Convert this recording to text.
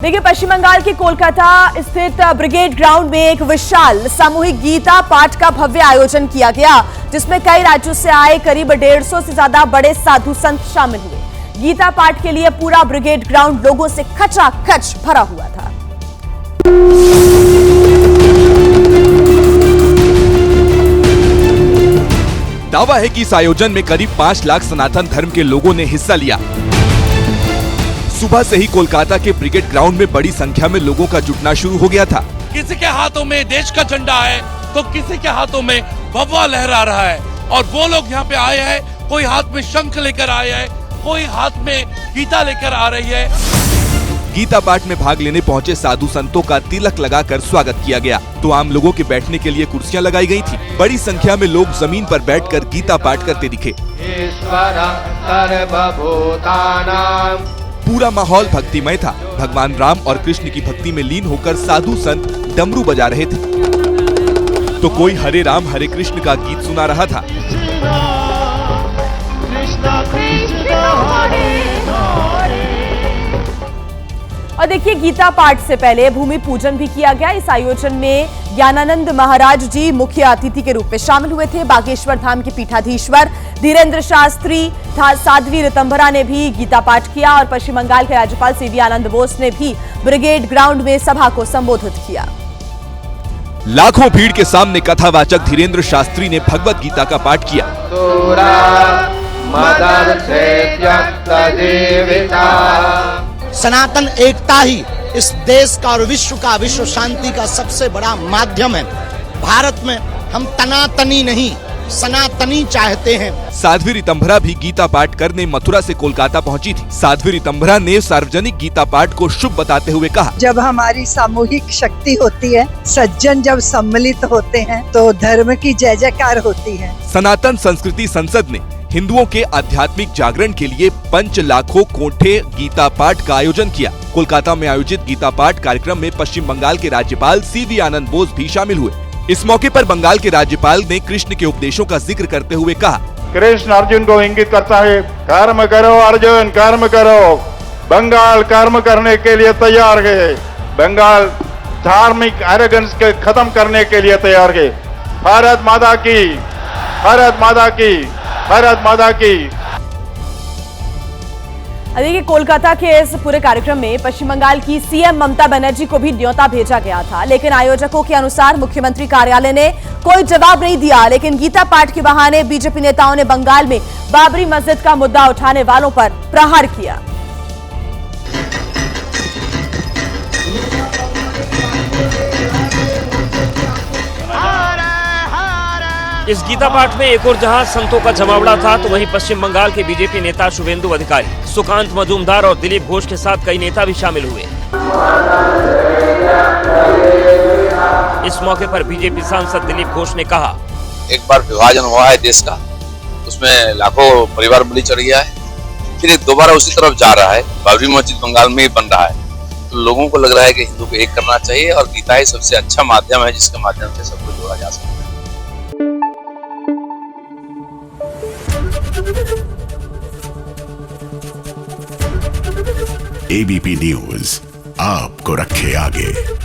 देखिए, पश्चिम बंगाल के कोलकाता स्थित ब्रिगेड ग्राउंड में एक विशाल सामूहिक गीता पाठ का भव्य आयोजन किया गया, जिसमें कई राज्यों से आए करीब 150 से ज्यादा बड़े साधु संत शामिल हुए। गीता पाठ के लिए पूरा ब्रिगेड ग्राउंड लोगों से खचाखच भरा हुआ था। दावा है कि इस आयोजन में करीब 5 लाख सनातन धर्म के लोगों ने हिस्सा लिया। सुबह से ही कोलकाता के ब्रिगेड ग्राउंड में बड़ी संख्या में लोगों का जुटना शुरू हो गया था। किसी के हाथों में देश का झंडा है तो किसी के हाथों में भगवा लहरा रहा है, और वो लोग यहाँ पे आए हैं। कोई हाथ में शंख लेकर आए हैं, कोई हाथ में गीता लेकर आ रही है। गीता पाठ में भाग लेने पहुंचे साधु संतों का तिलक लगाकर स्वागत किया गया, तो आम लोगों के बैठने के लिए कुर्सियां लगाई गई थी। बड़ी संख्या में लोग जमीन पर बैठकर गीता पाठ करते दिखे। पूरा माहौल भक्तिमय था। भगवान राम और कृष्ण की भक्ति में लीन होकर साधु संत डमरू बजा रहे थे, तो कोई हरे राम हरे कृष्ण का गीत सुना रहा था। और देखिए, गीता पाठ से पहले भूमि पूजन भी किया गया। इस आयोजन में ज्ञानानंद महाराज जी मुख्य अतिथि के रूप में शामिल हुए थे। बागेश्वर धाम के पीठाधीश्वर धीरेन्द्र शास्त्री साध्वी ऋतंभरा ने भी गीता पाठ किया, और पश्चिम बंगाल के राज्यपाल सीवी आनंद बोस ने भी ब्रिगेड ग्राउंड में सभा को संबोधित किया। लाखों भीड़ के सामने कथावाचक धीरेन्द्र शास्त्री ने भगवत गीता का पाठ किया। सनातन एकता ही इस देश का और विश्व का, विश्व शांति का सबसे बड़ा माध्यम है। भारत में हम तनातनी नहीं, सनातनी चाहते हैं। साध्वी ऋतंभरा भी गीता पाठ करने मथुरा से कोलकाता पहुंची थी। साध्वी ऋतंभरा ने सार्वजनिक गीता पाठ को शुभ बताते हुए कहा, जब हमारी सामूहिक शक्ति होती है, सज्जन जब सम्मिलित होते हैं, तो धर्म की जय जयकार होती है। सनातन संस्कृति संसद ने हिंदुओं के आध्यात्मिक जागरण के लिए पंच लाखों कोठे गीता पाठ का आयोजन किया। कोलकाता में आयोजित गीता पाठ कार्यक्रम में पश्चिम बंगाल के राज्यपाल सीवी आनंद बोस भी शामिल हुए। इस मौके पर बंगाल के राज्यपाल ने कृष्ण के उपदेशों का जिक्र करते हुए कहा, कृष्ण अर्जुन को इंगित करता है, कर्म करो अर्जुन, कर्म करो। बंगाल कर्म करने के लिए तैयार है। बंगाल धार्मिक एरोगेंस के खत्म करने के लिए तैयार है। भारत माता की, भारत माता की, भारत माता की। देखिए, कोलकाता के इस पूरे कार्यक्रम में पश्चिम बंगाल की सीएम ममता बनर्जी को भी न्योता भेजा गया था, लेकिन आयोजकों के अनुसार मुख्यमंत्री कार्यालय ने कोई जवाब नहीं दिया। लेकिन गीता पाठ के बहाने बीजेपी नेताओं ने बंगाल में बाबरी मस्जिद का मुद्दा उठाने वालों पर प्रहार किया। इस गीता पाठ में एक और जहां संतों का जमावड़ा था, तो वहीं पश्चिम बंगाल के बीजेपी नेता शुभेंदु अधिकारी, सुकांत मजूमदार और दिलीप घोष के साथ कई नेता भी शामिल हुए। इस मौके पर बीजेपी सांसद दिलीप घोष ने कहा, एक बार विभाजन हुआ है देश का, उसमें लाखों परिवार बलि चढ़ गया है, फिर दोबारा उसी तरफ जा रहा है। बाबरी मस्जिद बंगाल में ही बन रहा है, तो लोगों को लग रहा है कि हिंदू को एक करना चाहिए, और गीता ही सबसे अच्छा माध्यम है जिसके माध्यम से सबको जोड़ा जा सकता है। एबीपी न्यूज आपको रखे आगे।